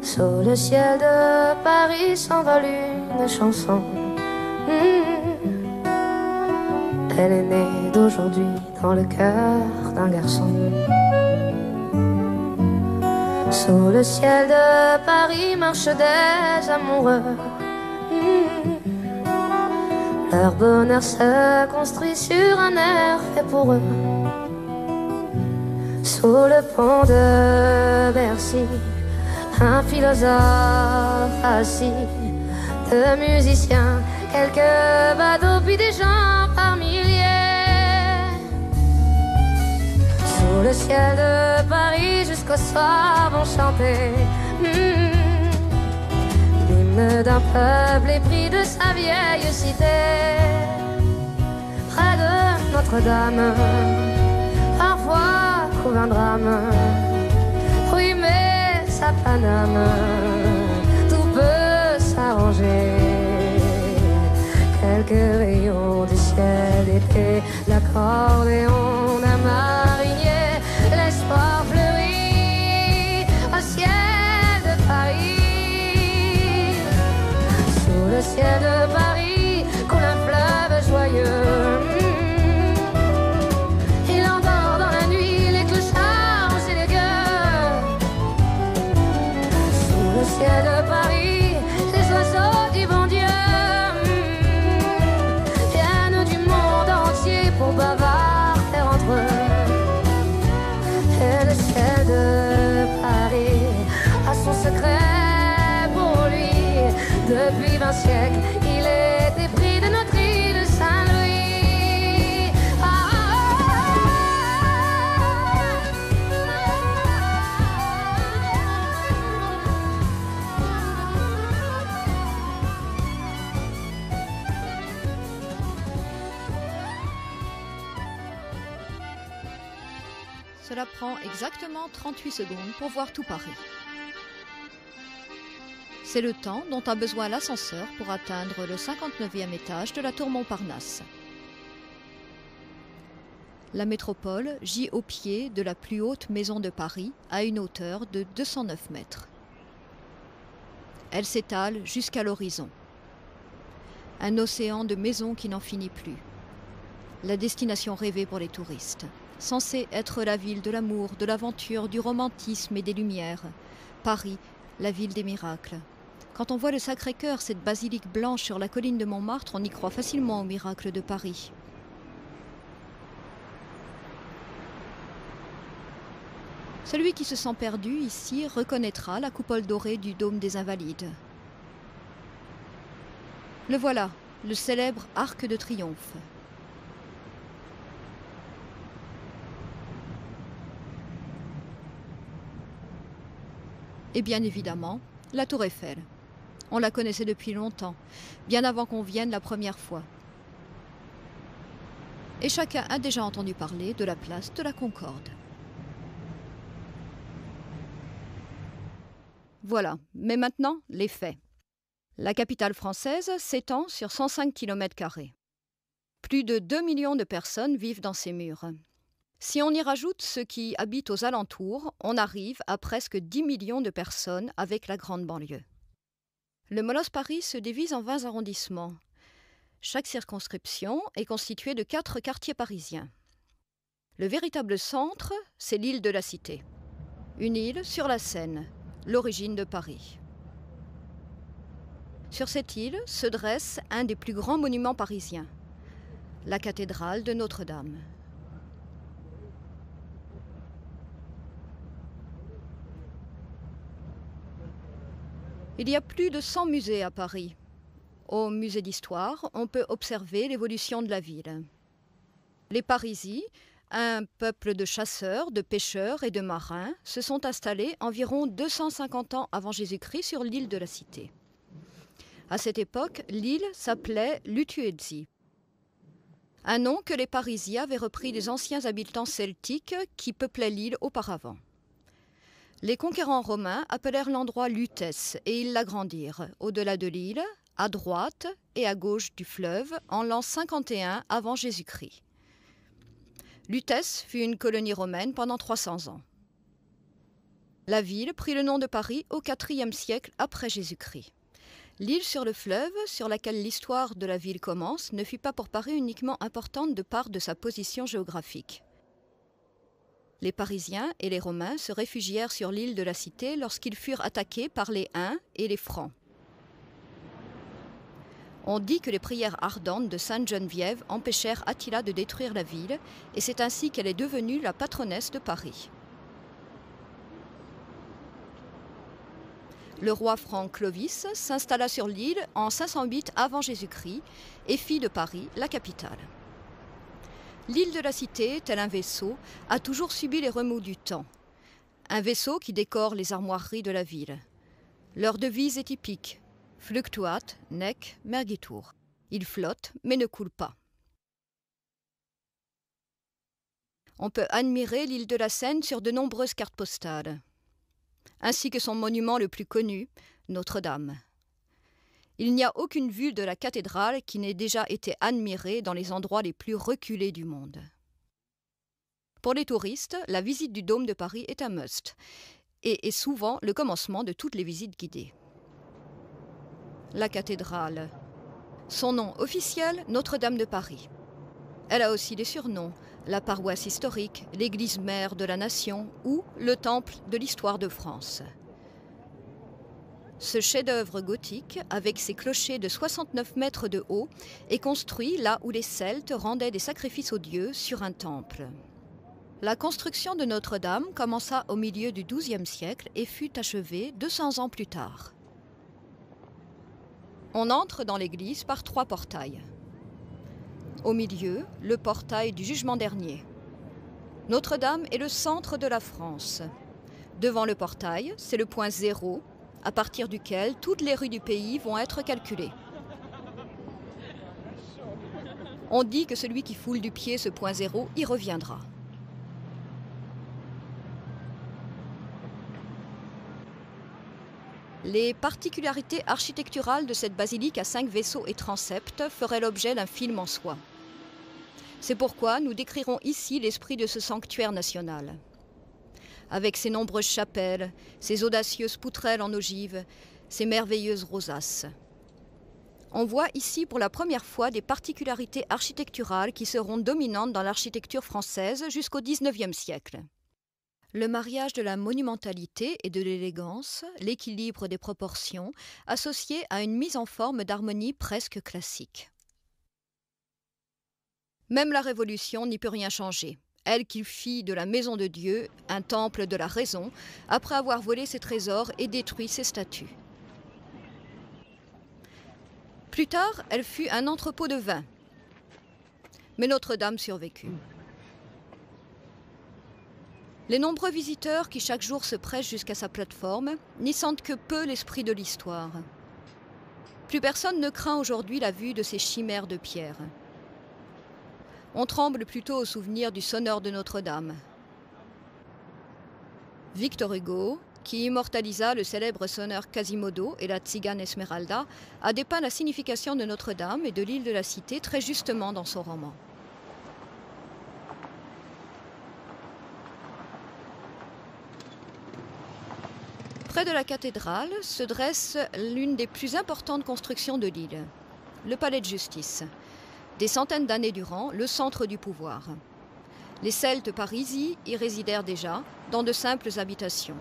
Sous le ciel de Paris s'envole une chanson. Elle est née d'aujourd'hui dans le cœur d'un garçon. Sous le ciel de Paris marchent des amoureux. Leur bonheur se construit sur un air fait pour eux. Sous le pont de Bercy, un philosophe assis, deux musiciens, quelques badauds, puis des gens par milliers. Sous le ciel de Paris jusqu'au soir vont chanter l'hymne d'un peuple épris de sa vieille cité. Près de Notre-Dame, parfois couvre un drame. Oui, mais sa Paname, tout peut s'arranger. Quelques rayons du ciel d'été, l'accordéon d'un marinier, l'espoir fleurit au ciel de Paris. Sous le ciel de Paris coule un fleuve joyeux. Il endort dans la nuit les clochards et les gueux. Sous le ciel de Paris, les oiseaux du bon Dieu viennent du monde entier pour bavarder entre eux. Et le ciel de Paris a son secret pour lui. Depuis 20 siècles, il est épris de notre île Saint-Louis. Cela prend exactement 38 secondes pour voir tout Paris. C'est le temps dont a besoin l'ascenseur pour atteindre le 59e étage de la tour Montparnasse. La métropole gît au pied de la plus haute maison de Paris, à une hauteur de 209 mètres. Elle s'étale jusqu'à l'horizon. Un océan de maisons qui n'en finit plus. La destination rêvée pour les touristes. Censée être la ville de l'amour, de l'aventure, du romantisme et des lumières. Paris, la ville des miracles. Quand on voit le Sacré-Cœur, cette basilique blanche sur la colline de Montmartre, on y croit facilement au miracle de Paris. Celui qui se sent perdu ici reconnaîtra la coupole dorée du dôme des Invalides. Le voilà, le célèbre Arc de Triomphe. Et bien évidemment, la Tour Eiffel. On la connaissait depuis longtemps, bien avant qu'on vienne la première fois. Et chacun a déjà entendu parler de la place de la Concorde. Voilà, mais maintenant, les faits. La capitale française s'étend sur 105 km². Plus de 2 millions de personnes vivent dans ces murs. Si on y rajoute ceux qui habitent aux alentours, on arrive à presque 10 millions de personnes avec la grande banlieue. Le Molosse Paris se divise en 20 arrondissements. Chaque circonscription est constituée de 4 quartiers parisiens. Le véritable centre, c'est l'île de la Cité. Une île sur la Seine, l'origine de Paris. Sur cette île se dresse un des plus grands monuments parisiens, la cathédrale de Notre-Dame. Il y a plus de 100 musées à Paris. Au musée d'histoire, on peut observer l'évolution de la ville. Les Parisis, un peuple de chasseurs, de pêcheurs et de marins, se sont installés environ 250 ans avant Jésus-Christ sur l'île de la Cité. À cette époque, l'île s'appelait Lutuezi, un nom que les Parisiens avaient repris des anciens habitants celtiques qui peuplaient l'île auparavant. Les conquérants romains appelèrent l'endroit Lutèce et ils l'agrandirent, au-delà de l'île, à droite et à gauche du fleuve, en l'an 51 avant Jésus-Christ. Lutèce fut une colonie romaine pendant 300 ans. La ville prit le nom de Paris au IVe siècle après Jésus-Christ. L'île sur le fleuve, sur laquelle l'histoire de la ville commence, ne fut pas pour Paris uniquement importante de part de sa position géographique. Les Parisiens et les Romains se réfugièrent sur l'île de la Cité lorsqu'ils furent attaqués par les Huns et les Francs. On dit que les prières ardentes de Sainte Geneviève empêchèrent Attila de détruire la ville, et c'est ainsi qu'elle est devenue la patronnesse de Paris. Le roi franc Clovis s'installa sur l'île en 508 avant Jésus-Christ et fit de Paris la capitale. L'île de la Cité, tel un vaisseau, a toujours subi les remous du temps. Un vaisseau qui décore les armoiries de la ville. Leur devise est typique. Fluctuat, nec, mergitur. Il flotte, mais ne coule pas. On peut admirer l'île de la Seine sur de nombreuses cartes postales, ainsi que son monument le plus connu, Notre-Dame. Il n'y a aucune vue de la cathédrale qui n'ait déjà été admirée dans les endroits les plus reculés du monde. Pour les touristes, la visite du Dôme de Paris est un must, et est souvent le commencement de toutes les visites guidées. La cathédrale. Son nom officiel, Notre-Dame de Paris. Elle a aussi des surnoms, la paroisse historique, l'église mère de la nation ou le temple de l'histoire de France. Ce chef-d'œuvre gothique, avec ses clochers de 69 mètres de haut, est construit là où les Celtes rendaient des sacrifices aux dieux sur un temple. La construction de Notre-Dame commença au milieu du XIIe siècle et fut achevée 200 ans plus tard. On entre dans l'église par 3 portails. Au milieu, le portail du jugement dernier. Notre-Dame est le centre de la France. Devant le portail, c'est le point zéro, à partir duquel toutes les rues du pays vont être calculées. On dit que celui qui foule du pied ce point zéro y reviendra. Les particularités architecturales de cette basilique à 5 vaisseaux et transepts feraient l'objet d'un film en soi. C'est pourquoi nous décrirons ici l'esprit de ce sanctuaire national. Avec ses nombreuses chapelles, ses audacieuses poutrelles en ogive, ses merveilleuses rosaces. On voit ici pour la première fois des particularités architecturales qui seront dominantes dans l'architecture française jusqu'au XIXe siècle. Le mariage de la monumentalité et de l'élégance, l'équilibre des proportions, associé à une mise en forme d'harmonie presque classique. Même la Révolution n'y peut rien changer. Elle qui fit de la maison de Dieu un temple de la raison, après avoir volé ses trésors et détruit ses statues. Plus tard, elle fut un entrepôt de vin. Mais Notre-Dame survécut. Les nombreux visiteurs qui chaque jour se pressent jusqu'à sa plateforme n'y sentent que peu l'esprit de l'histoire. Plus personne ne craint aujourd'hui la vue de ces chimères de pierre. On tremble plutôt au souvenir du sonneur de Notre-Dame. Victor Hugo, qui immortalisa le célèbre sonneur Quasimodo et la tzigane Esmeralda, a dépeint la signification de Notre-Dame et de l'île de la Cité très justement dans son roman. Près de la cathédrale se dresse l'une des plus importantes constructions de l'île, le palais de justice. Des centaines d'années durant, le centre du pouvoir. Les Celtes parisiens y résidèrent déjà, dans de simples habitations.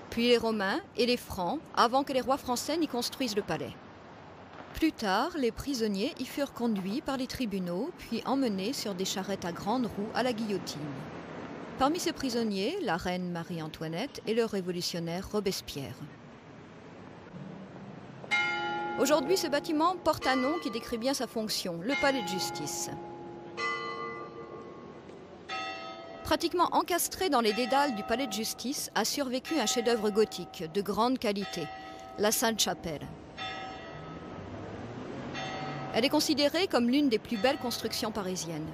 Puis les Romains et les Francs, avant que les rois français n'y construisent le palais. Plus tard, les prisonniers y furent conduits par les tribunaux, puis emmenés sur des charrettes à grandes roues à la guillotine. Parmi ces prisonniers, la reine Marie-Antoinette et le révolutionnaire Robespierre. Aujourd'hui, ce bâtiment porte un nom qui décrit bien sa fonction, le palais de justice. Pratiquement encastré dans les dédales du palais de justice a survécu un chef-d'œuvre gothique de grande qualité, la Sainte-Chapelle. Elle est considérée comme l'une des plus belles constructions parisiennes.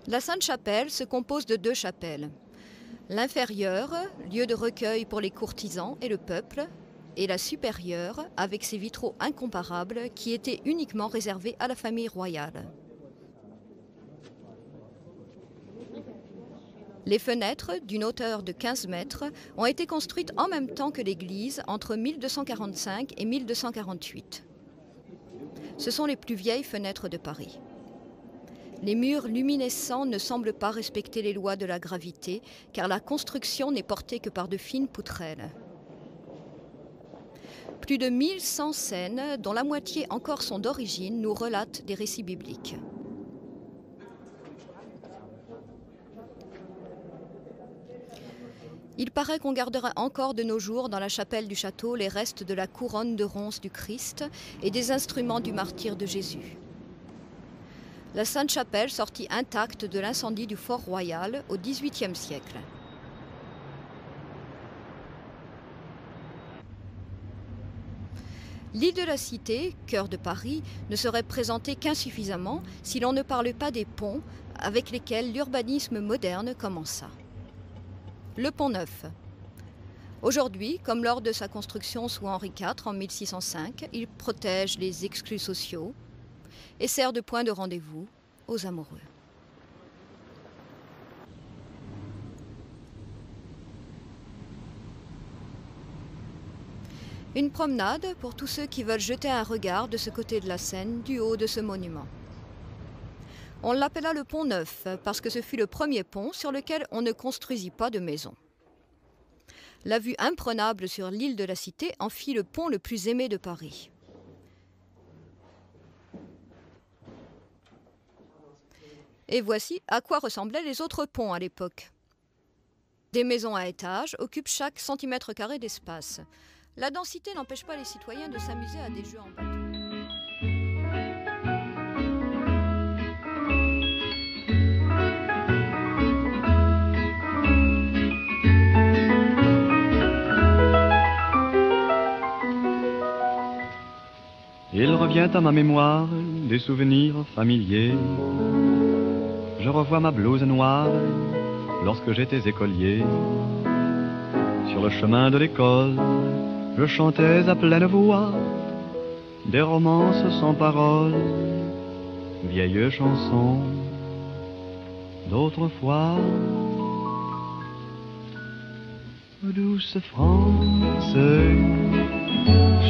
La Sainte-Chapelle se compose de 2 chapelles. L'inférieure, lieu de recueil pour les courtisans et le peuple, et la supérieure, avec ses vitraux incomparables qui étaient uniquement réservés à la famille royale. Les fenêtres, d'une hauteur de 15 mètres, ont été construites en même temps que l'église entre 1245 et 1248. Ce sont les plus vieilles fenêtres de Paris. Les murs luminescents ne semblent pas respecter les lois de la gravité, car la construction n'est portée que par de fines poutrelles. Plus de 1100 scènes, dont la moitié encore sont d'origine, nous relatent des récits bibliques. Il paraît qu'on gardera encore de nos jours dans la chapelle du château les restes de la couronne de ronces du Christ et des instruments du martyre de Jésus. La Sainte-Chapelle sortit intacte de l'incendie du Fort Royal au XVIIIe siècle. L'île de la Cité, cœur de Paris, ne serait présentée qu'insuffisamment si l'on ne parle pas des ponts avec lesquels l'urbanisme moderne commença. Le Pont Neuf. Aujourd'hui, comme lors de sa construction sous Henri IV en 1605, il protège les exclus sociaux et sert de point de rendez-vous aux amoureux. Une promenade pour tous ceux qui veulent jeter un regard de ce côté de la Seine, du haut de ce monument. On l'appela le Pont Neuf parce que ce fut le premier pont sur lequel on ne construisit pas de maison. La vue imprenable sur l'île de la Cité en fit le pont le plus aimé de Paris. Et voici à quoi ressemblaient les autres ponts à l'époque. Des maisons à étages occupent chaque centimètre carré d'espace. La densité n'empêche pas les citoyens de s'amuser à des jeux en bateau. Il revient à ma mémoire des souvenirs familiers. Je revois ma blouse noire lorsque j'étais écolier. Sur le chemin de l'école, je chantais à pleine voix des romances sans paroles, vieilles chansons d'autrefois. Douce France,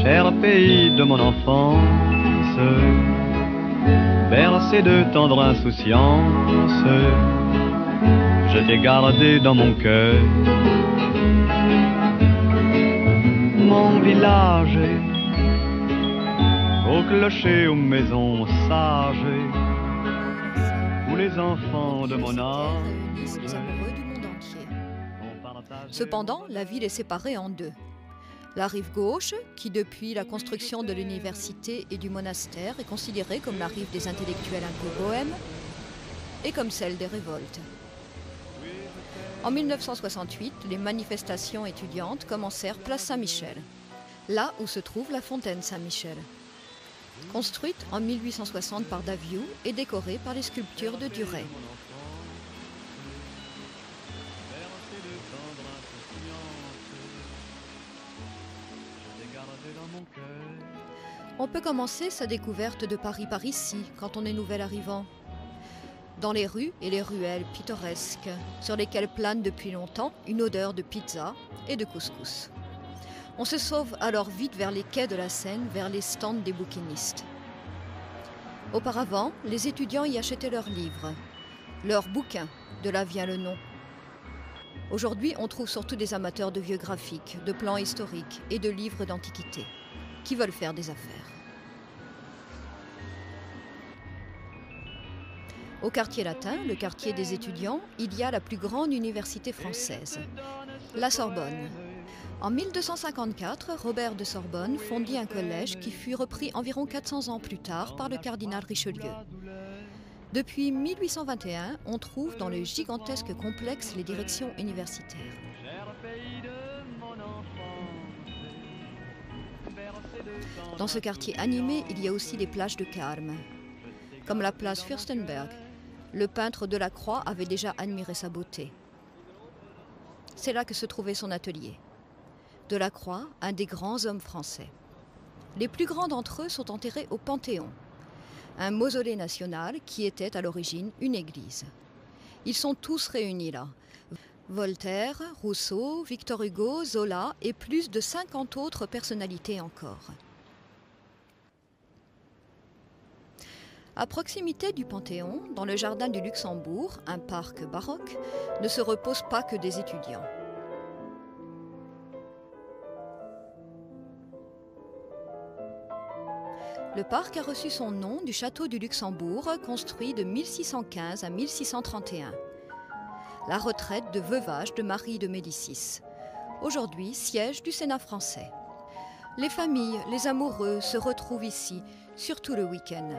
cher pays de mon enfance, bercé de tendre insouciance, je t'ai gardé dans mon cœur. Mon village, au clocher, aux maisons sages, où les enfants de mon âge les amoureux du monde entier. Cependant, la ville est séparée en deux. La rive gauche, qui depuis la construction de l'université et du monastère est considérée comme la rive des intellectuels un peu bohèmes, et comme celle des révoltes. En 1968, les manifestations étudiantes commencèrent place Saint-Michel, là où se trouve la fontaine Saint-Michel. Construite en 1860 par Daviou et décorée par les sculptures de Duret. On peut commencer sa découverte de Paris par ici, quand on est nouvel arrivant. Dans les rues et les ruelles pittoresques, sur lesquelles plane depuis longtemps une odeur de pizza et de couscous. On se sauve alors vite vers les quais de la Seine, vers les stands des bouquinistes. Auparavant, les étudiants y achetaient leurs livres, leurs bouquins, de là vient le nom. Aujourd'hui, on trouve surtout des amateurs de vieux graphiques, de plans historiques et de livres d'antiquité, qui veulent faire des affaires. Au quartier latin, le quartier des étudiants, il y a la plus grande université française, la Sorbonne. En 1254, Robert de Sorbonne fondit un collège qui fut repris environ 400 ans plus tard par le cardinal Richelieu. Depuis 1821, on trouve dans le gigantesque complexe les directions universitaires. Dans ce quartier animé, il y a aussi des plages de calme, comme la place Fürstenberg. Le peintre de la Croix avait déjà admiré sa beauté. C'est là que se trouvait son atelier. Delacroix, un des grands hommes français. Les plus grands d'entre eux sont enterrés au Panthéon, un mausolée national qui était à l'origine une église. Ils sont tous réunis là. Voltaire, Rousseau, Victor Hugo, Zola et plus de 50 autres personnalités encore. À proximité du Panthéon, dans le jardin du Luxembourg, un parc baroque, ne se reposent pas que des étudiants. Le parc a reçu son nom du château du Luxembourg, construit de 1615 à 1631. La retraite de veuvage de Marie de Médicis, aujourd'hui siège du Sénat français. Les familles, les amoureux se retrouvent ici, surtout le week-end,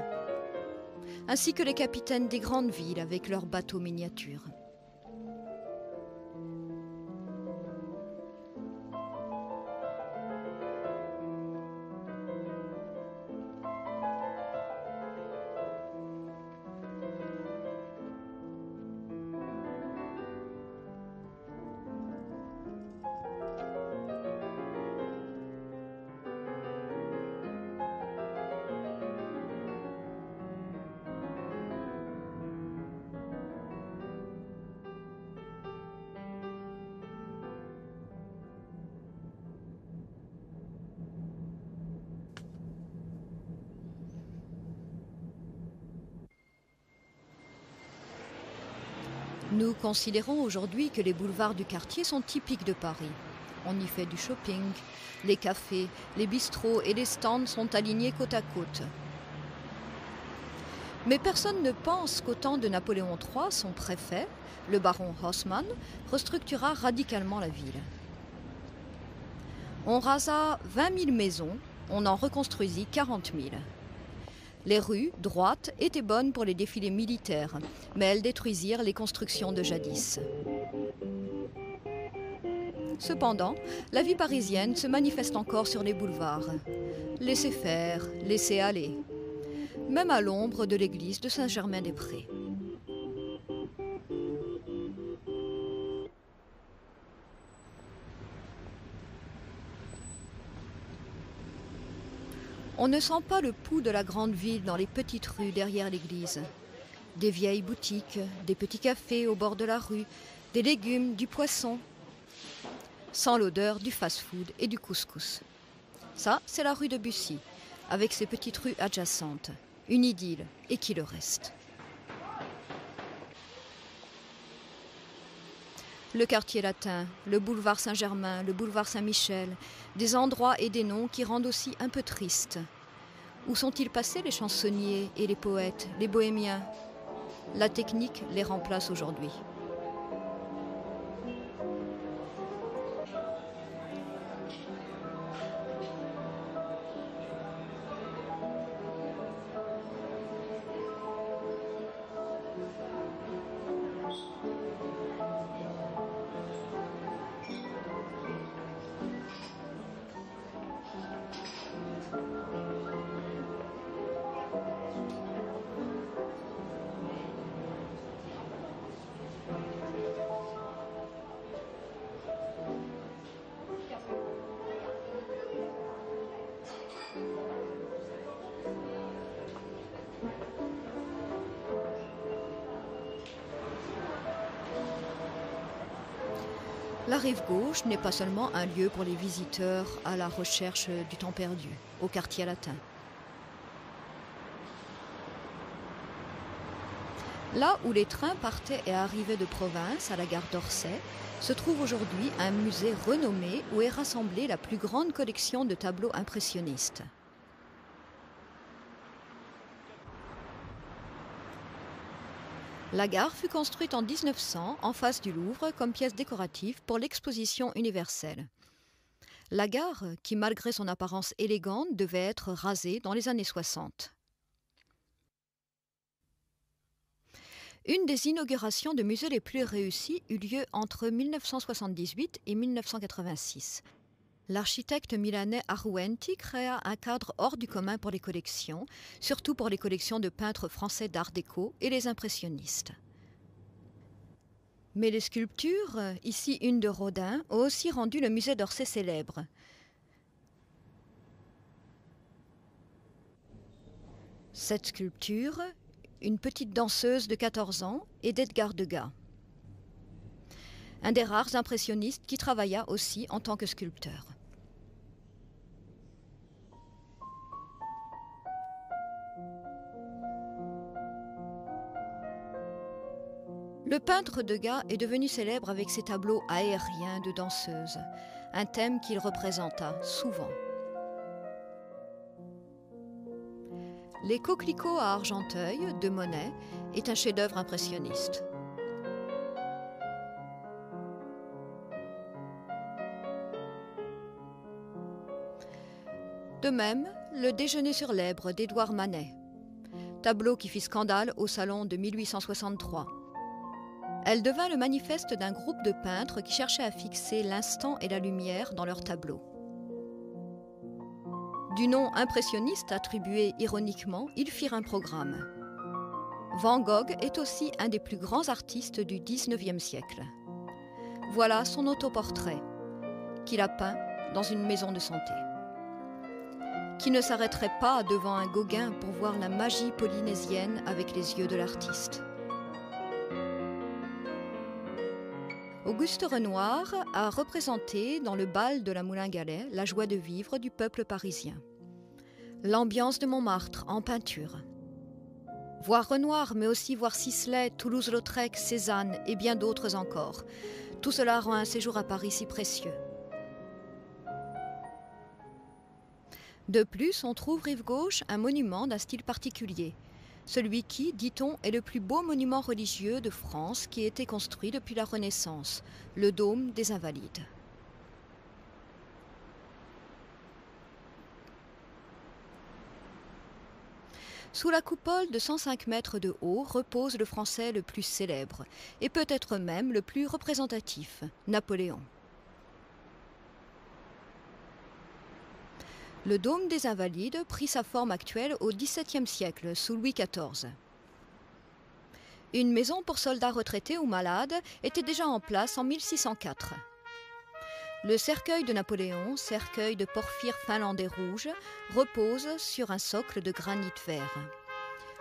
ainsi que les capitaines des grandes villes avec leurs bateaux miniatures. Nous considérons aujourd'hui que les boulevards du quartier sont typiques de Paris. On y fait du shopping, les cafés, les bistrots et les stands sont alignés côte à côte. Mais personne ne pense qu'au temps de Napoléon III, son préfet, le baron Haussmann, restructura radicalement la ville. On rasa 20 000 maisons, on en reconstruisit 40 000. Les rues, droites, étaient bonnes pour les défilés militaires, mais elles détruisirent les constructions de jadis. Cependant, la vie parisienne se manifeste encore sur les boulevards. Laissez faire, laissez aller. Même à l'ombre de l'église de Saint-Germain-des-Prés. On ne sent pas le pouls de la grande ville dans les petites rues derrière l'église. Des vieilles boutiques, des petits cafés au bord de la rue, des légumes, du poisson. Sans l'odeur du fast-food et du couscous. Ça, c'est la rue de Bussy, avec ses petites rues adjacentes. Une idylle, et qui le reste. Le quartier latin, le boulevard Saint-Germain, le boulevard Saint-Michel, des endroits et des noms qui rendent aussi un peu tristes. Où sont-ils passés les chansonniers et les poètes, les bohémiens? La technique les remplace aujourd'hui. La rive gauche n'est pas seulement un lieu pour les visiteurs à la recherche du temps perdu, au quartier latin. Là où les trains partaient et arrivaient de province, à la gare d'Orsay, se trouve aujourd'hui un musée renommé où est rassemblée la plus grande collection de tableaux impressionnistes. La gare fut construite en 1900 en face du Louvre comme pièce décorative pour l'exposition universelle. La gare, qui malgré son apparence élégante, devait être rasée dans les années 60. Une des inaugurations de musées les plus réussies eut lieu entre 1978 et 1986. L'architecte milanais Aruenti créa un cadre hors du commun pour les collections, surtout pour les collections de peintres français d'art déco et les impressionnistes. Mais les sculptures, ici une de Rodin, ont aussi rendu le musée d'Orsay célèbre. Cette sculpture, une petite danseuse de 14 ans, est d'Edgar Degas, un des rares impressionnistes qui travailla aussi en tant que sculpteur. Le peintre Degas est devenu célèbre avec ses tableaux aériens de danseuses, un thème qu'il représenta souvent. Les coquelicots à Argenteuil de Monet est un chef-d'œuvre impressionniste. De même, le Déjeuner sur l'Èbre d'Édouard Manet, tableau qui fit scandale au salon de 1863. Elle devint le manifeste d'un groupe de peintres qui cherchaient à fixer l'instant et la lumière dans leurs tableaux. Du nom impressionniste attribué ironiquement, ils firent un programme. Van Gogh est aussi un des plus grands artistes du XIXe siècle. Voilà son autoportrait, qu'il a peint dans une maison de santé. Qui ne s'arrêterait pas devant un Gauguin pour voir la magie polynésienne avec les yeux de l'artiste. Auguste Renoir a représenté dans le bal de la Moulin-Galet la joie de vivre du peuple parisien. L'ambiance de Montmartre en peinture. Voir Renoir, mais aussi voir Sisley, Toulouse-Lautrec, Cézanne et bien d'autres encore. Tout cela rend un séjour à Paris si précieux. De plus, on trouve rive gauche un monument d'un style particulier. Celui qui, dit-on, est le plus beau monument religieux de France qui a été construit depuis la Renaissance, le Dôme des Invalides. Sous la coupole de 105 mètres de haut repose le Français le plus célèbre, et peut-être même le plus représentatif, Napoléon. Le Dôme des Invalides prit sa forme actuelle au XVIIe siècle, sous Louis XIV. Une maison pour soldats retraités ou malades était déjà en place en 1604. Le cercueil de Napoléon, cercueil de porphyre finlandais rouge, repose sur un socle de granit vert.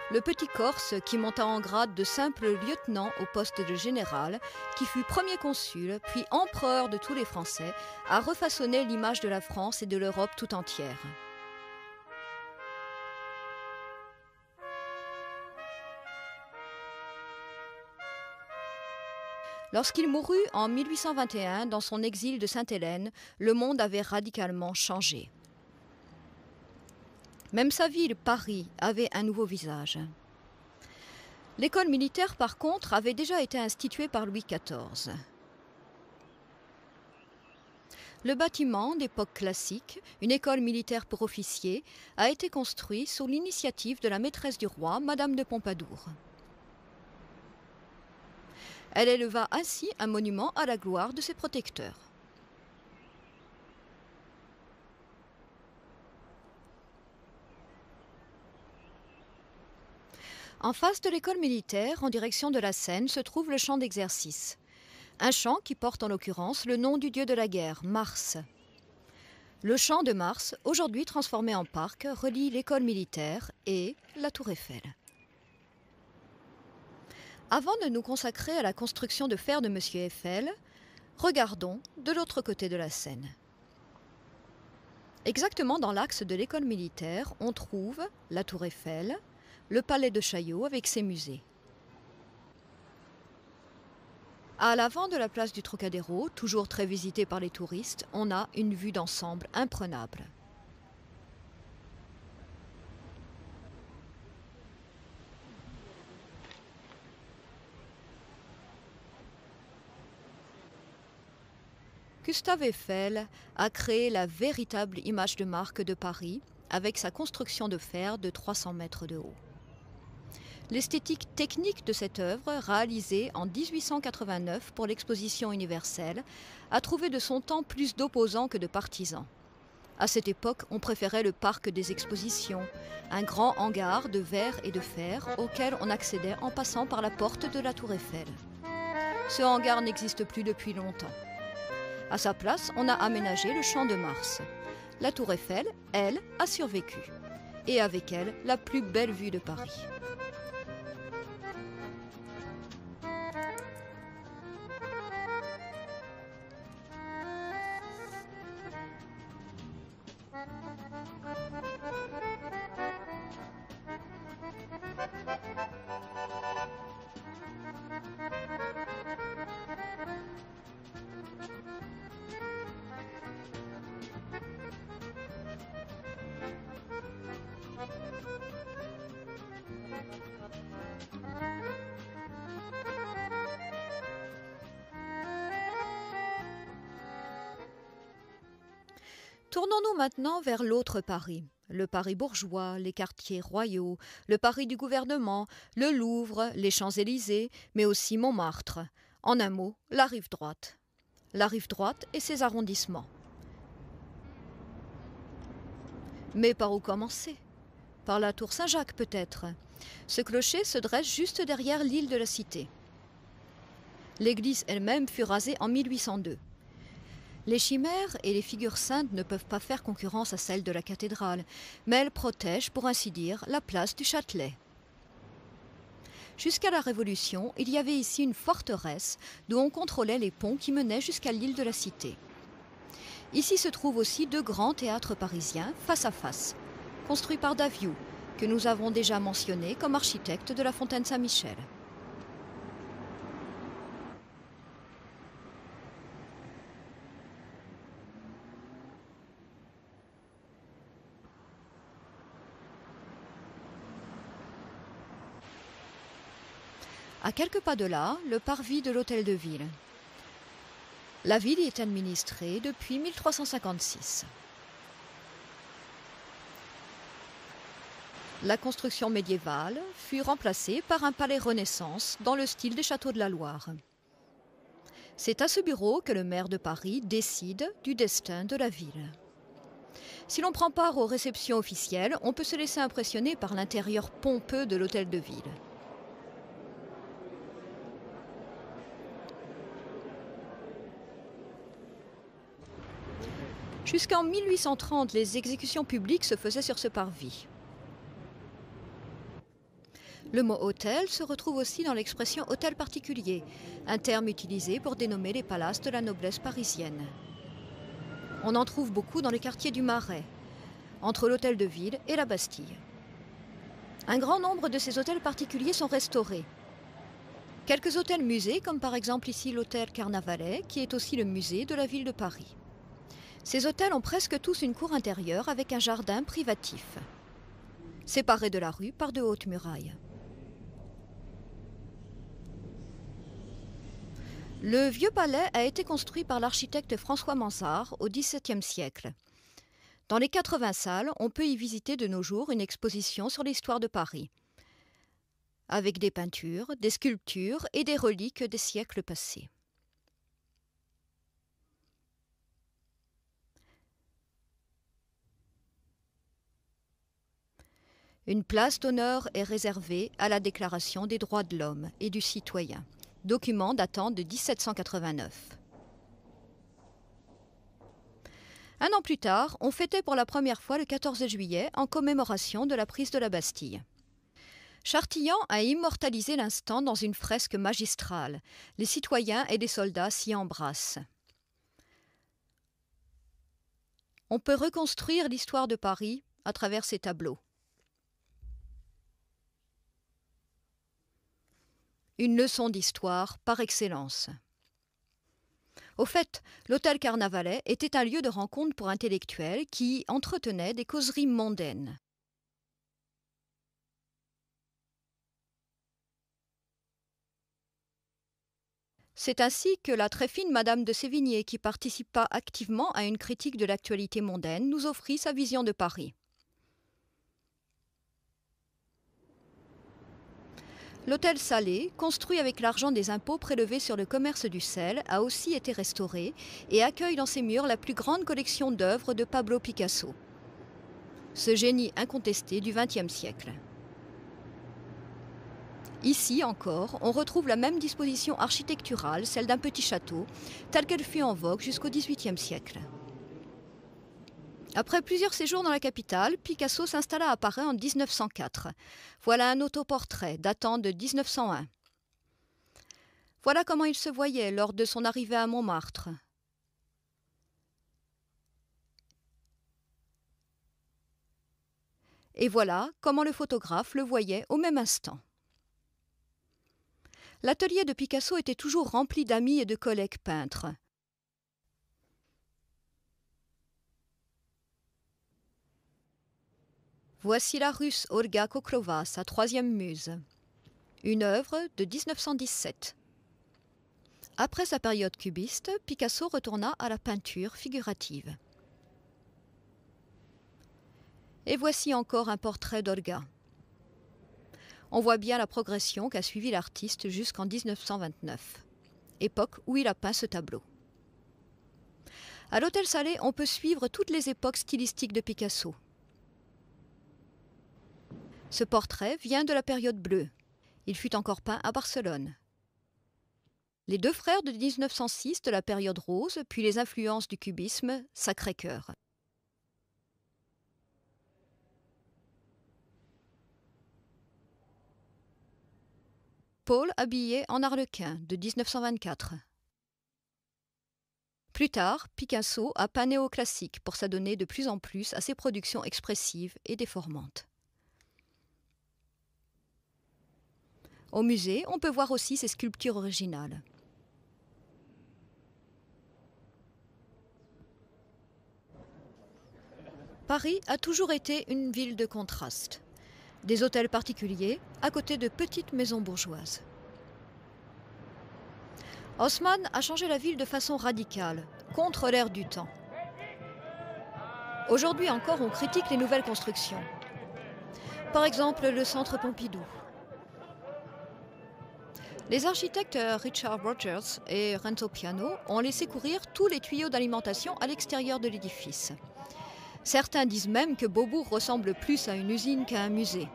Le petit Corse, qui monta en grade de simple lieutenant au poste de général, qui fut premier consul, puis empereur de tous les Français, a refaçonné l'image de la France et de l'Europe tout entière. Lorsqu'il mourut en 1821 dans son exil de Sainte-Hélène, le monde avait radicalement changé. Même sa ville, Paris, avait un nouveau visage. L'école militaire, par contre, avait déjà été instituée par Louis XIV. Le bâtiment d'époque classique, une école militaire pour officiers, a été construit sous l'initiative de la maîtresse du roi, Madame de Pompadour. Elle éleva ainsi un monument à la gloire de ses protecteurs. En face de l'école militaire, en direction de la Seine, se trouve le champ d'exercice. Un champ qui porte en l'occurrence le nom du dieu de la guerre, Mars. Le champ de Mars, aujourd'hui transformé en parc, relie l'école militaire et la Tour Eiffel. Avant de nous consacrer à la construction de fer de M. Eiffel, regardons de l'autre côté de la Seine. Exactement dans l'axe de l'école militaire, on trouve la Tour Eiffel, le palais de Chaillot avec ses musées. À l'avant de la place du Trocadéro, toujours très visitée par les touristes, on a une vue d'ensemble imprenable. Gustave Eiffel a créé la véritable image de marque de Paris avec sa construction de fer de 300 mètres de haut. L'esthétique technique de cette œuvre, réalisée en 1889 pour l'exposition universelle, a trouvé de son temps plus d'opposants que de partisans. À cette époque, on préférait le parc des expositions, un grand hangar de verre et de fer auquel on accédait en passant par la porte de la Tour Eiffel. Ce hangar n'existe plus depuis longtemps. À sa place, on a aménagé le Champ de Mars. La Tour Eiffel, elle, a survécu. Et avec elle, la plus belle vue de Paris. Tournons-nous maintenant vers l'autre Paris. Le Paris bourgeois, les quartiers royaux, le Paris du gouvernement, le Louvre, les Champs-Élysées, mais aussi Montmartre. En un mot, la rive droite. La rive droite et ses arrondissements. Mais par où commencer? Par la tour Saint-Jacques peut-être. Ce clocher se dresse juste derrière l'île de la Cité. L'église elle-même fut rasée en 1802. Les chimères et les figures saintes ne peuvent pas faire concurrence à celles de la cathédrale, mais elles protègent, pour ainsi dire, la place du Châtelet. Jusqu'à la Révolution, il y avait ici une forteresse d'où on contrôlait les ponts qui menaient jusqu'à l'île de la Cité. Ici se trouvent aussi deux grands théâtres parisiens face à face, construits par Daviou, que nous avons déjà mentionné comme architecte de la Fontaine Saint-Michel. À quelques pas de là, le parvis de l'Hôtel de Ville. La ville y est administrée depuis 1356. La construction médiévale fut remplacée par un palais Renaissance dans le style des châteaux de la Loire. C'est à ce bureau que le maire de Paris décide du destin de la ville. Si l'on prend part aux réceptions officielles, on peut se laisser impressionner par l'intérieur pompeux de l'Hôtel de Ville. Jusqu'en 1830, les exécutions publiques se faisaient sur ce parvis. Le mot hôtel se retrouve aussi dans l'expression hôtel particulier, un terme utilisé pour dénommer les palaces de la noblesse parisienne. On en trouve beaucoup dans le quartier du Marais, entre l'Hôtel de Ville et la Bastille. Un grand nombre de ces hôtels particuliers sont restaurés. Quelques hôtels musées, comme par exemple ici l'hôtel Carnavalet, qui est aussi le musée de la ville de Paris. Ces hôtels ont presque tous une cour intérieure avec un jardin privatif, séparé de la rue par de hautes murailles. Le vieux palais a été construit par l'architecte François Mansart au XVIIe siècle. Dans les 80 salles, on peut y visiter de nos jours une exposition sur l'histoire de Paris, avec des peintures, des sculptures et des reliques des siècles passés. Une place d'honneur est réservée à la Déclaration des droits de l'homme et du citoyen, document datant de 1789. Un an plus tard, on fêtait pour la première fois le 14 juillet en commémoration de la prise de la Bastille. Chartillan a immortalisé l'instant dans une fresque magistrale. Les citoyens et les soldats s'y embrassent. On peut reconstruire l'histoire de Paris à travers ces tableaux. Une leçon d'histoire par excellence. Au fait, l'hôtel Carnavalet était un lieu de rencontre pour intellectuels qui entretenaient des causeries mondaines. C'est ainsi que la très fine Madame de Sévigné, qui participa activement à une critique de l'actualité mondaine, nous offrit sa vision de Paris. L'hôtel Salé, construit avec l'argent des impôts prélevés sur le commerce du sel, a aussi été restauré et accueille dans ses murs la plus grande collection d'œuvres de Pablo Picasso, ce génie incontesté du XXe siècle. Ici encore, on retrouve la même disposition architecturale, celle d'un petit château, telle qu'elle fut en vogue jusqu'au XVIIIe siècle. Après plusieurs séjours dans la capitale, Picasso s'installa à Paris en 1904. Voilà un autoportrait datant de 1901. Voilà comment il se voyait lors de son arrivée à Montmartre. Et voilà comment le photographe le voyait au même instant. L'atelier de Picasso était toujours rempli d'amis et de collègues peintres. Voici la Russe Olga Koklova, sa troisième muse. Une œuvre de 1917. Après sa période cubiste, Picasso retourna à la peinture figurative. Et voici encore un portrait d'Olga. On voit bien la progression qu'a suivi l'artiste jusqu'en 1929, époque où il a peint ce tableau. À l'Hôtel Salé, on peut suivre toutes les époques stylistiques de Picasso. Ce portrait vient de la période bleue. Il fut encore peint à Barcelone. Les deux frères de 1906 de la période rose, puis les influences du cubisme, Sacré-Cœur. Paul habillé en arlequin de 1924. Plus tard, Picasso a peint néoclassique pour s'adonner de plus en plus à ses productions expressives et déformantes. Au musée, on peut voir aussi ses sculptures originales. Paris a toujours été une ville de contraste. Des hôtels particuliers à côté de petites maisons bourgeoises. Haussmann a changé la ville de façon radicale, contre l'air du temps. Aujourd'hui encore, on critique les nouvelles constructions. Par exemple, le centre Pompidou. Les architectes Richard Rogers et Renzo Piano ont laissé courir tous les tuyaux d'alimentation à l'extérieur de l'édifice. Certains disent même que Beaubourg ressemble plus à une usine qu'à un musée.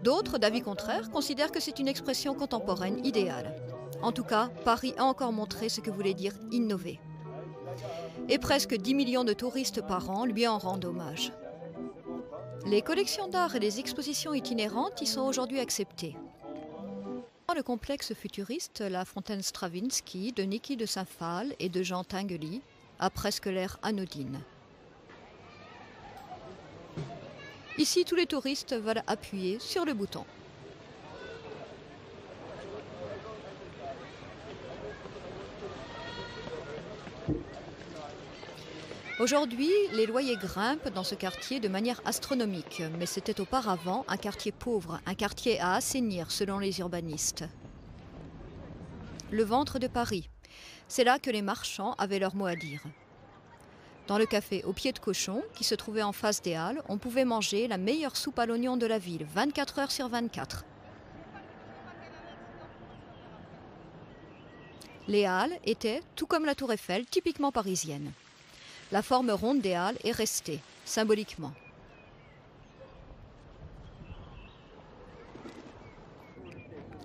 D'autres, d'avis contraire, considèrent que c'est une expression contemporaine idéale. En tout cas, Paris a encore montré ce que voulait dire innover. Et presque 10 millions de touristes par an lui en rendent hommage. Les collections d'art et les expositions itinérantes y sont aujourd'hui acceptées. Dans le complexe futuriste, la fontaine Stravinsky de Niki de Saint-Phal et de Jean Tinguely a presque l'air anodine. Ici, tous les touristes veulent appuyer sur le bouton. Aujourd'hui, les loyers grimpent dans ce quartier de manière astronomique, mais c'était auparavant un quartier pauvre, un quartier à assainir selon les urbanistes. Le ventre de Paris. C'est là que les marchands avaient leur mot à dire. Dans le café au pied de cochon, qui se trouvait en face des Halles, on pouvait manger la meilleure soupe à l'oignon de la ville, 24 heures sur 24. Les Halles étaient, tout comme la Tour Eiffel, typiquement parisiennes. La forme ronde des Halles est restée, symboliquement.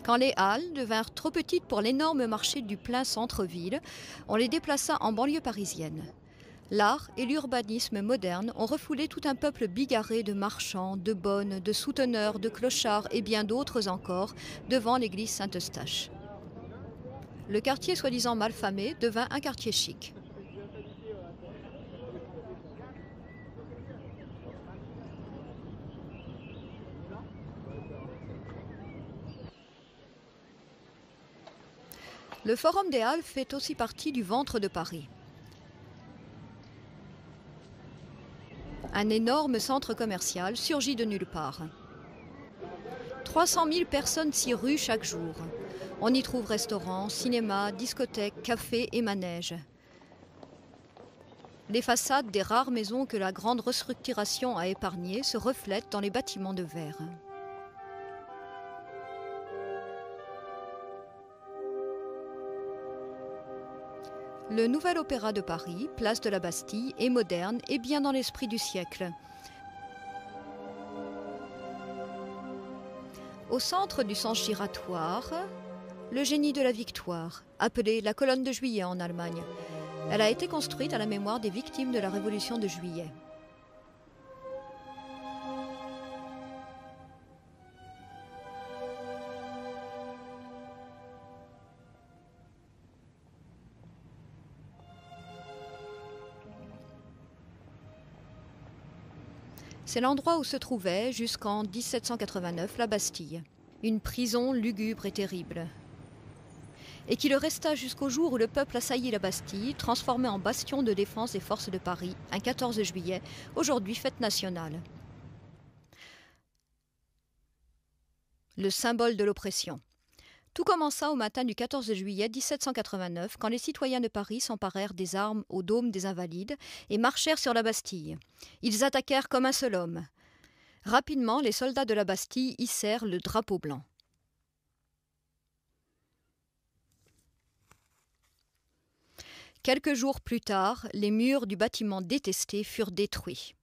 Quand les Halles devinrent trop petites pour l'énorme marché du plein centre-ville, on les déplaça en banlieue parisienne. L'art et l'urbanisme moderne ont refoulé tout un peuple bigarré de marchands, de bonnes, de souteneurs, de clochards et bien d'autres encore devant l'église Saint-Eustache. Le quartier soi-disant malfamé devint un quartier chic. Le Forum des Halles fait aussi partie du ventre de Paris. Un énorme centre commercial surgit de nulle part. 300 000 personnes s'y ruent chaque jour. On y trouve restaurants, cinémas, discothèques, cafés et manèges. Les façades des rares maisons que la grande restructuration a épargnées se reflètent dans les bâtiments de verre. Le Nouvel Opéra de Paris, place de la Bastille, est moderne et bien dans l'esprit du siècle. Au centre du sens giratoire, le génie de la victoire, appelée la colonne de Juillet en Allemagne. Elle a été construite à la mémoire des victimes de la Révolution de Juillet. C'est l'endroit où se trouvait, jusqu'en 1789, la Bastille, une prison lugubre et terrible, et qui le resta jusqu'au jour où le peuple assaillit la Bastille, transformée en bastion de défense des forces de Paris, un 14 juillet, aujourd'hui fête nationale. Le symbole de l'oppression. Tout commença au matin du 14 juillet 1789, quand les citoyens de Paris s'emparèrent des armes au dôme des Invalides et marchèrent sur la Bastille. Ils attaquèrent comme un seul homme. Rapidement, les soldats de la Bastille hissèrent le drapeau blanc. Quelques jours plus tard, les murs du bâtiment détesté furent détruits.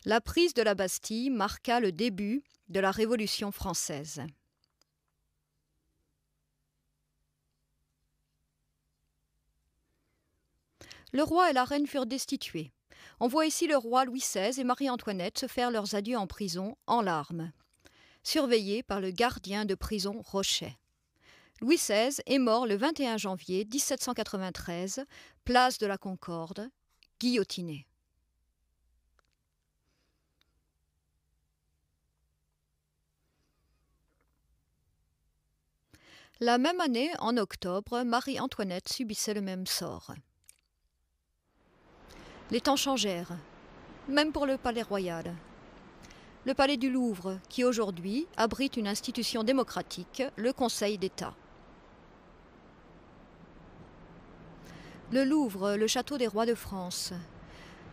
La prise de la Bastille marqua le début de la Révolution française. Le roi et la reine furent destitués. On voit ici le roi Louis XVI et Marie-Antoinette se faire leurs adieux en prison, en larmes, surveillés par le gardien de prison Rochet. Louis XVI est mort le 21 janvier 1793, place de la Concorde, guillotiné. La même année, en octobre, Marie-Antoinette subissait le même sort. Les temps changèrent, même pour le palais royal. Le palais du Louvre, qui aujourd'hui abrite une institution démocratique, le Conseil d'État. Le Louvre, le château des rois de France.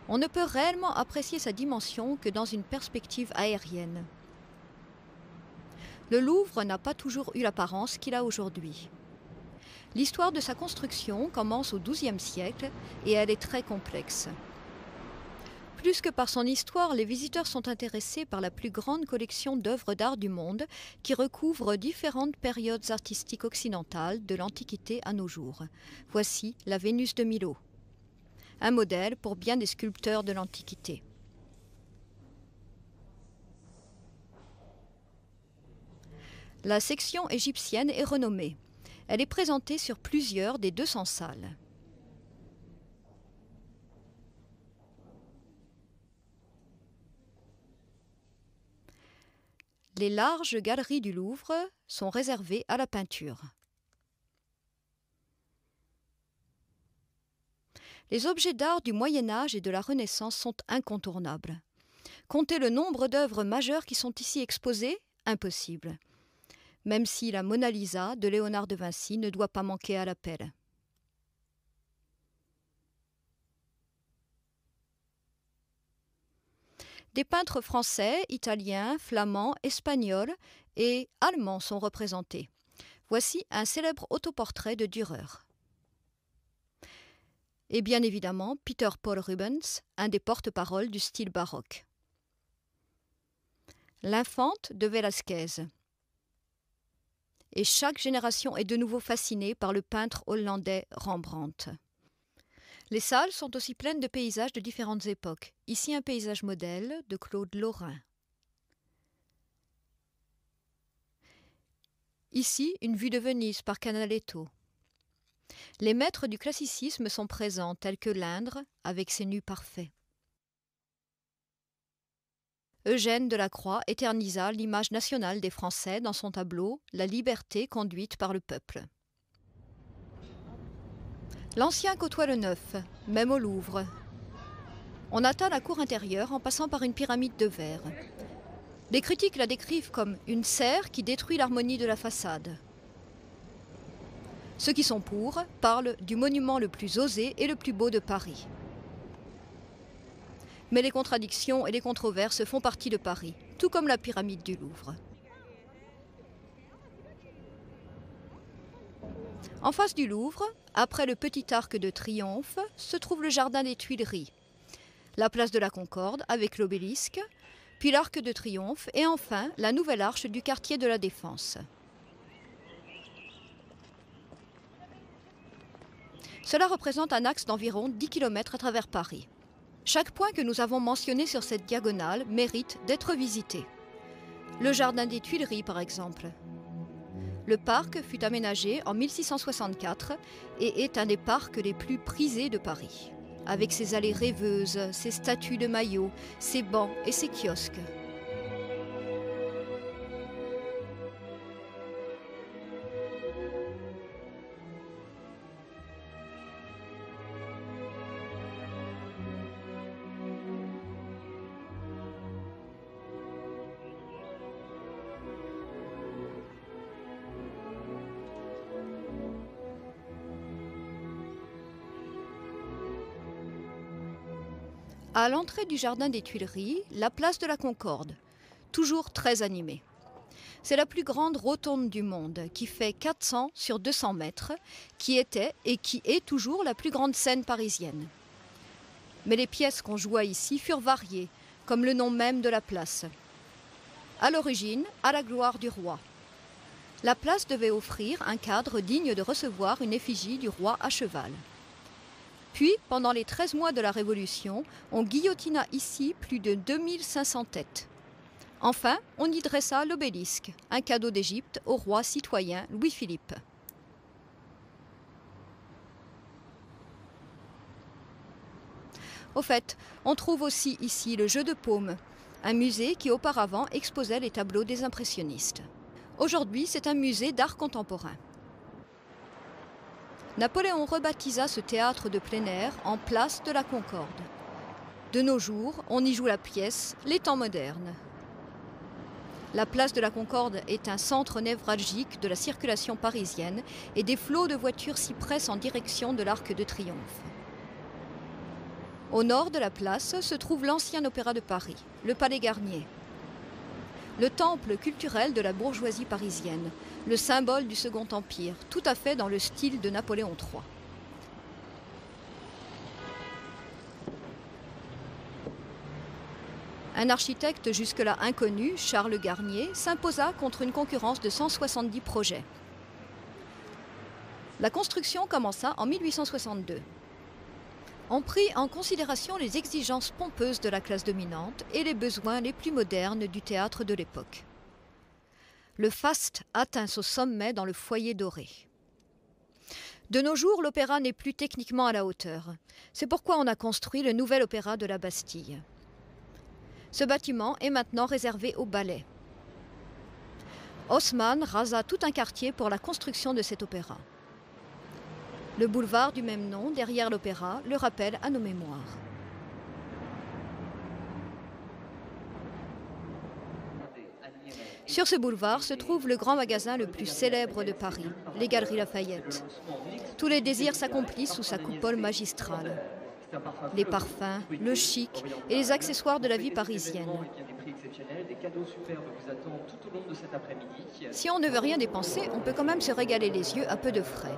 On ne peut réellement apprécier sa dimension que dans une perspective aérienne. Le Louvre n'a pas toujours eu l'apparence qu'il a aujourd'hui. L'histoire de sa construction commence au XIIe siècle et elle est très complexe. Plus que par son histoire, les visiteurs sont intéressés par la plus grande collection d'œuvres d'art du monde qui recouvre différentes périodes artistiques occidentales de l'Antiquité à nos jours. Voici la Vénus de Milo, un modèle pour bien des sculpteurs de l'Antiquité. La section égyptienne est renommée. Elle est présentée sur plusieurs des 200 salles. Les larges galeries du Louvre sont réservées à la peinture. Les objets d'art du Moyen Âge et de la Renaissance sont incontournables. Compter le nombre d'œuvres majeures qui sont ici exposées, impossible. Même si la Mona Lisa de Léonard de Vinci ne doit pas manquer à l'appel. Des peintres français, italiens, flamands, espagnols et allemands sont représentés. Voici un célèbre autoportrait de Dürer. Et bien évidemment, Peter Paul Rubens, un des porte-paroles du style baroque. L'Infante de Velázquez. Et chaque génération est de nouveau fascinée par le peintre hollandais Rembrandt. Les salles sont aussi pleines de paysages de différentes époques. Ici un paysage modèle de Claude Lorrain. Ici une vue de Venise par Canaletto. Les maîtres du classicisme sont présents tels que l'Indre avec ses nus parfaits. Eugène Delacroix éternisa l'image nationale des Français dans son tableau « La liberté conduite par le peuple ». L'ancien côtoie le neuf, même au Louvre. On atteint la cour intérieure en passant par une pyramide de verre. Les critiques la décrivent comme une serre qui détruit l'harmonie de la façade. Ceux qui sont pour parlent du monument le plus osé et le plus beau de Paris. Mais les contradictions et les controverses font partie de Paris, tout comme la pyramide du Louvre. En face du Louvre, après le petit arc de triomphe, se trouve le jardin des Tuileries, la place de la Concorde avec l'obélisque, puis l'Arc de Triomphe et enfin la nouvelle arche du quartier de la Défense. Cela représente un axe d'environ 10 km à travers Paris. Chaque point que nous avons mentionné sur cette diagonale mérite d'être visité. Le jardin des Tuileries, par exemple. Le parc fut aménagé en 1664 et est un des parcs les plus prisés de Paris, avec ses allées rêveuses, ses statues de maillots, ses bancs et ses kiosques. À l'entrée du jardin des Tuileries, la place de la Concorde, toujours très animée. C'est la plus grande rotonde du monde, qui fait 400 sur 200 mètres, qui était et qui est toujours la plus grande scène parisienne. Mais les pièces qu'on joua ici furent variées, comme le nom même de la place. À l'origine, à la gloire du roi. La place devait offrir un cadre digne de recevoir une effigie du roi à cheval. Puis, pendant les 13 mois de la Révolution, on guillotina ici plus de 2500 têtes. Enfin, on y dressa l'obélisque, un cadeau d'Égypte au roi citoyen Louis-Philippe. Au fait, on trouve aussi ici le jeu de paume, un musée qui auparavant exposait les tableaux des impressionnistes. Aujourd'hui, c'est un musée d'art contemporain. Napoléon rebaptisa ce théâtre de plein air en place de la Concorde. De nos jours, on y joue la pièce « Les temps modernes ». La place de la Concorde est un centre névralgique de la circulation parisienne et des flots de voitures s'y pressent en direction de l'Arc de Triomphe. Au nord de la place se trouve l'ancien opéra de Paris, le Palais Garnier. Le temple culturel de la bourgeoisie parisienne, le symbole du Second Empire, tout à fait dans le style de Napoléon III. Un architecte jusque-là inconnu, Charles Garnier, s'imposa contre une concurrence de 170 projets. La construction commença en 1862. On prit en considération les exigences pompeuses de la classe dominante et les besoins les plus modernes du théâtre de l'époque. Le faste atteint son sommet dans le foyer doré. De nos jours, l'opéra n'est plus techniquement à la hauteur. C'est pourquoi on a construit le nouvel opéra de la Bastille. Ce bâtiment est maintenant réservé au ballet. Haussmann rasa tout un quartier pour la construction de cet opéra. Le boulevard du même nom, derrière l'opéra, le rappelle à nos mémoires. Sur ce boulevard se trouve le grand magasin le plus célèbre de Paris, les Galeries Lafayette. Tous les désirs s'accomplissent sous sa coupole magistrale. Les parfums, le chic et les accessoires de la vie parisienne. Si on ne veut rien dépenser, on peut quand même se régaler les yeux à peu de frais.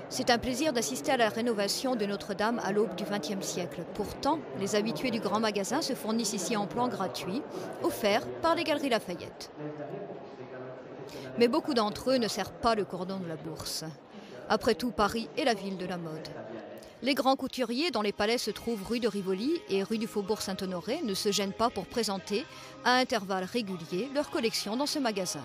C'est un plaisir d'assister à la rénovation de Notre-Dame à l'aube du XXe siècle. Pourtant, les habitués du grand magasin se fournissent ici en plan gratuit, offert par les Galeries Lafayette. Mais beaucoup d'entre eux ne serrent pas le cordon de la bourse. Après tout, Paris est la ville de la mode. Les grands couturiers dont les palais se trouvent rue de Rivoli et rue du Faubourg Saint-Honoré ne se gênent pas pour présenter, à intervalles réguliers, leur collection dans ce magasin.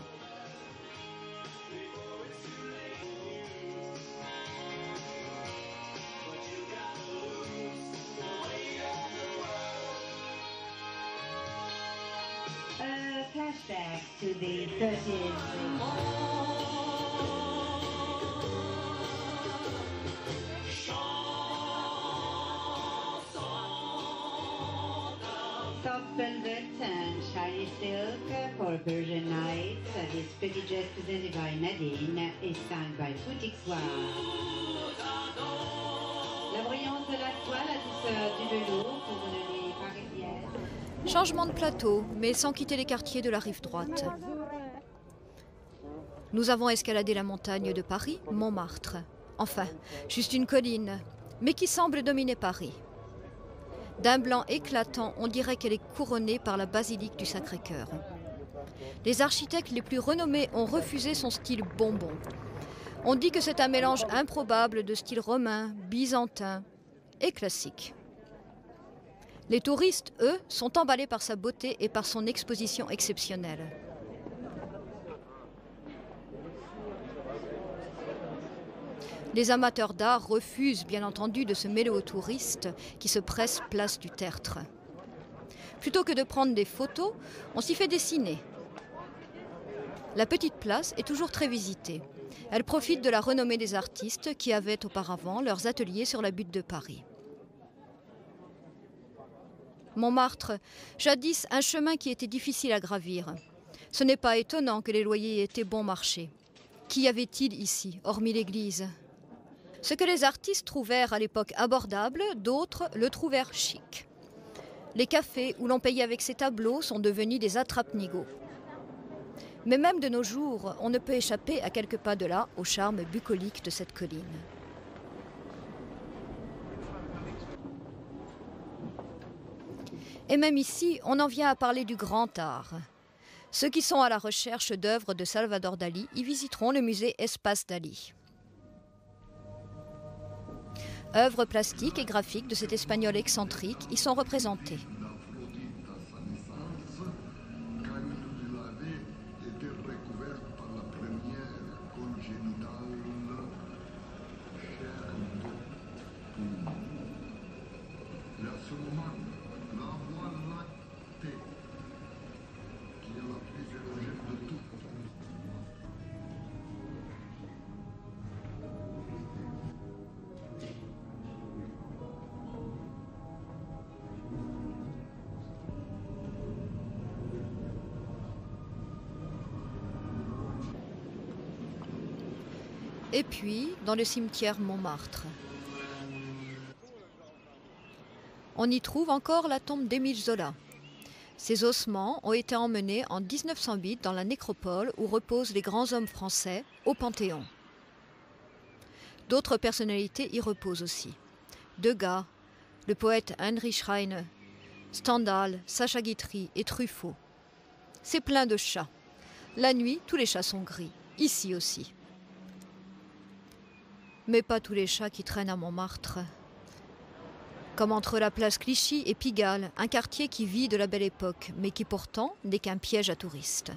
Flashback to the 30s. Soft velvet and shiny silk for Persian nights. This pretty dress presented by Nadine is signed by Boutique Soir. La brillance de la toile, la douceur du velours pour une nuit parisienne. Changement de plateau, mais sans quitter les quartiers de la rive droite. Nous avons escaladé la montagne de Paris, Montmartre. Enfin, juste une colline, mais qui semble dominer Paris. D'un blanc éclatant, on dirait qu'elle est couronnée par la basilique du Sacré-Cœur. Les architectes les plus renommés ont refusé son style bonbon. On dit que c'est un mélange improbable de style romain, byzantin et classique. Les touristes, eux, sont emballés par sa beauté et par son exposition exceptionnelle. Les amateurs d'art refusent bien entendu de se mêler aux touristes qui se pressent place du Tertre. Plutôt que de prendre des photos, on s'y fait dessiner. La petite place est toujours très visitée. Elle profite de la renommée des artistes qui avaient auparavant leurs ateliers sur la butte de Paris. Montmartre, jadis un chemin qui était difficile à gravir. Ce n'est pas étonnant que les loyers aient été bon marché. Qu'y avait-il ici, hormis l'église ? Ce que les artistes trouvèrent à l'époque abordable, d'autres le trouvèrent chic. Les cafés où l'on payait avec ses tableaux sont devenus des attrape-nigauds. Mais même de nos jours, on ne peut échapper à quelques pas de là au charme bucolique de cette colline. Et même ici, on en vient à parler du grand art. Ceux qui sont à la recherche d'œuvres de Salvador Dali y visiteront le musée Espace Dali. Œuvres plastiques et graphiques de cet Espagnol excentrique y sont représentées. Et puis, dans le cimetière Montmartre. On y trouve encore la tombe d'Émile Zola. Ses ossements ont été emmenés en 1908 dans la nécropole où reposent les grands hommes français, au Panthéon. D'autres personnalités y reposent aussi. Degas, le poète Heinrich Heine, Stendhal, Sacha Guitry et Truffaut. C'est plein de chats. La nuit, tous les chats sont gris, ici aussi. Mais pas tous les chats qui traînent à Montmartre. Comme entre la place Clichy et Pigalle, un quartier qui vit de la belle époque, mais qui pourtant n'est qu'un piège à touristes.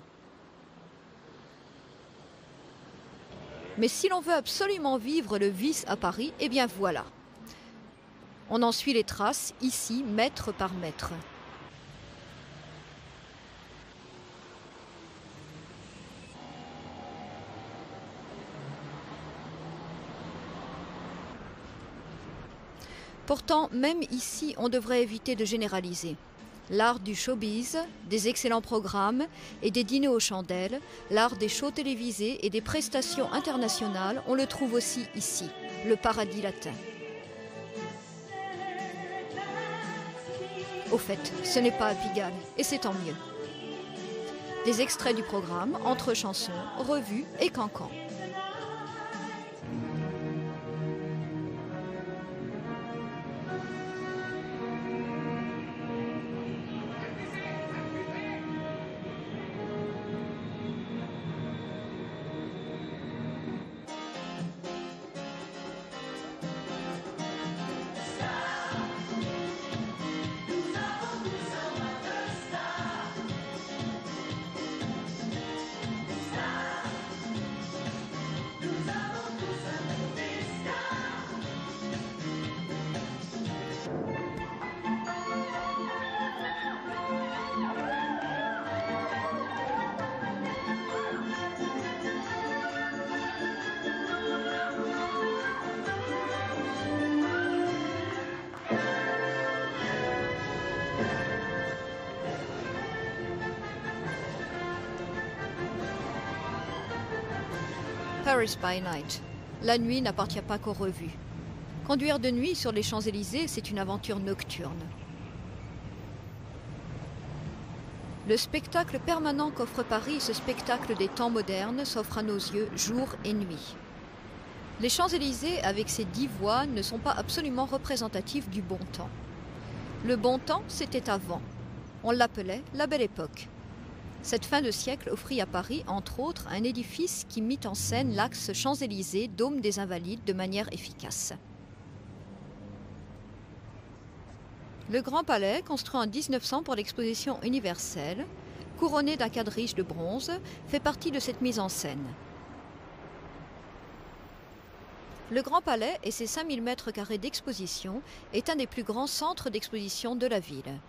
Mais si l'on veut absolument vivre le vice à Paris, eh bien voilà. On en suit les traces, ici, mètre par mètre. Pourtant, même ici, on devrait éviter de généraliser. L'art du showbiz, des excellents programmes et des dîners aux chandelles, l'art des shows télévisés et des prestations internationales, on le trouve aussi ici, le paradis latin. Au fait, ce n'est pas à Pigalle, et c'est tant mieux. Des extraits du programme, entre chansons, revues et cancans. Paris by Night. La nuit n'appartient pas qu'aux revues. Conduire de nuit sur les Champs-Élysées, c'est une aventure nocturne. Le spectacle permanent qu'offre Paris, ce spectacle des temps modernes, s'offre à nos yeux jour et nuit. Les Champs-Élysées, avec ses 10 voies, ne sont pas absolument représentatifs du bon temps. Le bon temps, c'était avant. On l'appelait la Belle Époque. Cette fin de siècle offrit à Paris, entre autres, un édifice qui mit en scène l'axe Champs-Élysées, dôme des Invalides, de manière efficace. Le Grand Palais, construit en 1900 pour l'exposition universelle, couronné d'un quadrige de bronze, fait partie de cette mise en scène. Le Grand Palais et ses 5000 mètres carrés d'exposition est un des plus grands centres d'exposition de la ville.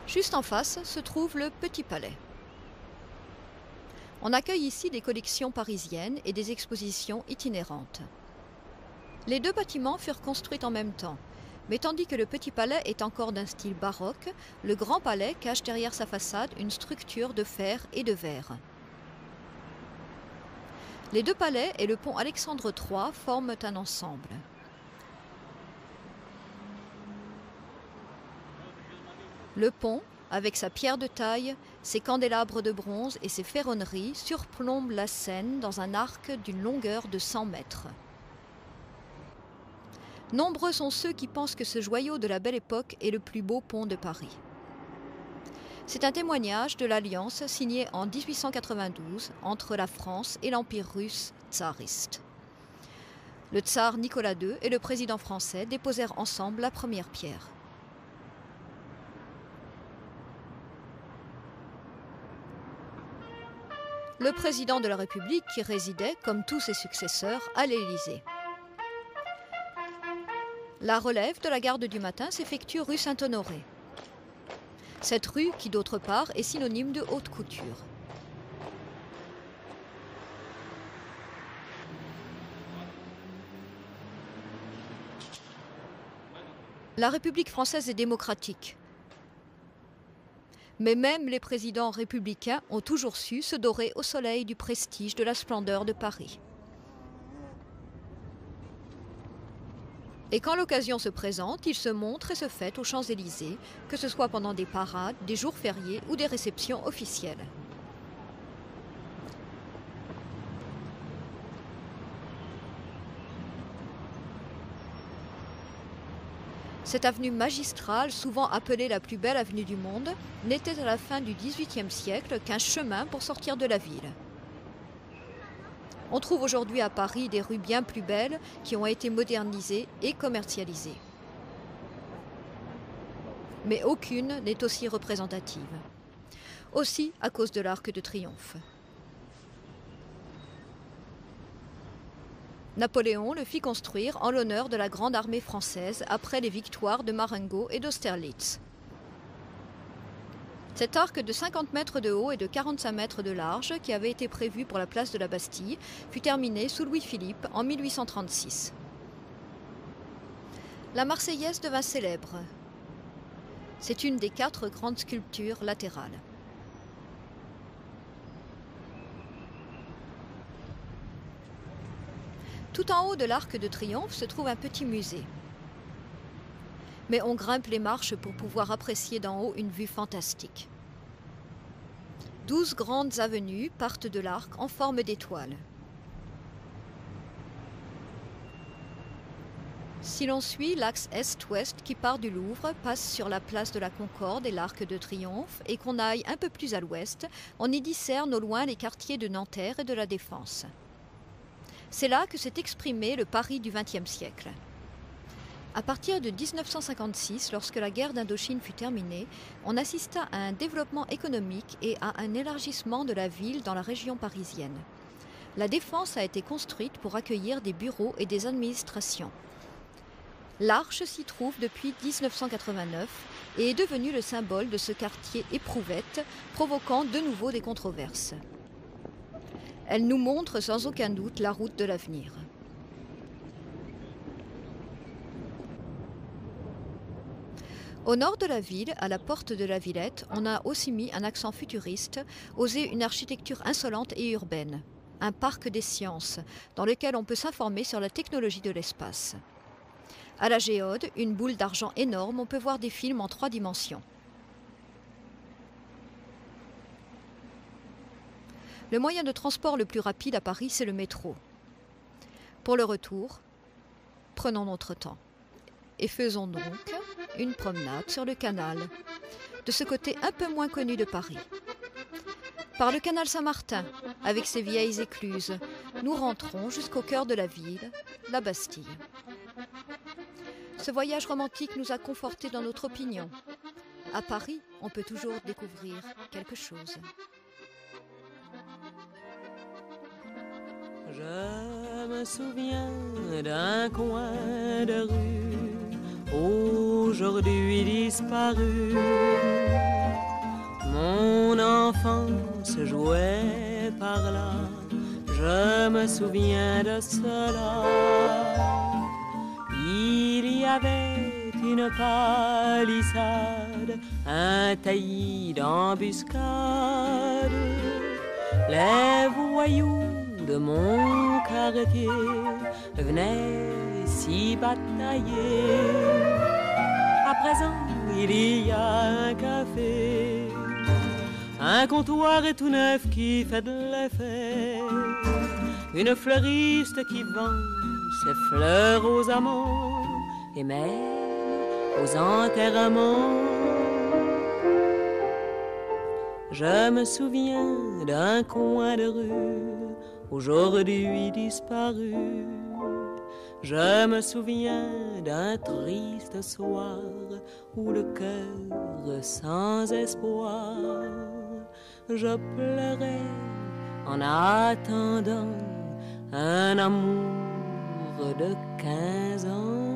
Juste en face se trouve le Petit Palais. On accueille ici des collections parisiennes et des expositions itinérantes. Les deux bâtiments furent construits en même temps, mais tandis que le Petit Palais est encore d'un style baroque, le Grand Palais cache derrière sa façade une structure de fer et de verre. Les deux palais et le pont Alexandre III forment un ensemble. Le pont, avec sa pierre de taille, ses candélabres de bronze et ses ferronneries, surplombe la Seine dans un arc d'une longueur de 100 mètres. Nombreux sont ceux qui pensent que ce joyau de la Belle Époque est le plus beau pont de Paris. C'est un témoignage de l'alliance signée en 1892 entre la France et l'Empire russe tsariste. Le tsar Nicolas II et le président français déposèrent ensemble la première pierre. Le président de la République qui résidait, comme tous ses successeurs, à l'Élysée. La relève de la garde du matin s'effectue rue Saint-Honoré. Cette rue qui, d'autre part, est synonyme de haute couture. La République française est démocratique. Mais même les présidents républicains ont toujours su se dorer au soleil du prestige de la splendeur de Paris. Et quand l'occasion se présente, ils se montrent et se fêtent aux Champs-Élysées, que ce soit pendant des parades, des jours fériés ou des réceptions officielles. Cette avenue magistrale, souvent appelée la plus belle avenue du monde, n'était à la fin du XVIIIe siècle qu'un chemin pour sortir de la ville. On trouve aujourd'hui à Paris des rues bien plus belles qui ont été modernisées et commercialisées. Mais aucune n'est aussi représentative. Aussi à cause de l'Arc de Triomphe. Napoléon le fit construire en l'honneur de la grande armée française après les victoires de Marengo et d'Austerlitz. Cet arc de 50 mètres de haut et de 45 mètres de large, qui avait été prévu pour la place de la Bastille, fut terminé sous Louis-Philippe en 1836. La Marseillaise devint célèbre. C'est une des 4 grandes sculptures latérales. Tout en haut de l'Arc de Triomphe se trouve un petit musée. Mais on grimpe les marches pour pouvoir apprécier d'en haut une vue fantastique. 12 grandes avenues partent de l'arc en forme d'étoile. Si l'on suit l'axe est-ouest qui part du Louvre, passe sur la place de la Concorde et l'Arc de Triomphe, et qu'on aille un peu plus à l'ouest, on y discerne au loin les quartiers de Nanterre et de la Défense. C'est là que s'est exprimé le Paris du XXe siècle. À partir de 1956, lorsque la guerre d'Indochine fut terminée, on assista à un développement économique et à un élargissement de la ville dans la région parisienne. La Défense a été construite pour accueillir des bureaux et des administrations. L'Arche s'y trouve depuis 1989 et est devenue le symbole de ce quartier éprouvette, provoquant de nouveau des controverses. Elle nous montre sans aucun doute la route de l'avenir. Au nord de la ville, à la porte de la Villette, on a aussi mis un accent futuriste, osé une architecture insolente et urbaine. Un parc des sciences, dans lequel on peut s'informer sur la technologie de l'espace. À la Géode, une boule d'argent énorme, on peut voir des films en 3 dimensions. Le moyen de transport le plus rapide à Paris, c'est le métro. Pour le retour, prenons notre temps et faisons donc une promenade sur le canal, de ce côté un peu moins connu de Paris. Par le canal Saint-Martin, avec ses vieilles écluses, nous rentrons jusqu'au cœur de la ville, la Bastille. Ce voyage romantique nous a confortés dans notre opinion. À Paris, on peut toujours découvrir quelque chose. Je me souviens d'un coin de rue, aujourd'hui disparu. Mon enfance jouait par là, je me souviens de cela. Il y avait une palissade, un taillis d'embuscade. Les voyous de mon quartier venaient s'y batailler. À présent, il y a un café, un comptoir est tout neuf qui fait de l'effet, une fleuriste qui vend ses fleurs aux amants et même aux enterrements. Je me souviens d'un coin de rue, aujourd'hui disparu. Je me souviens d'un triste soir où le cœur sans espoir, je pleurais en attendant un amour de 15 ans.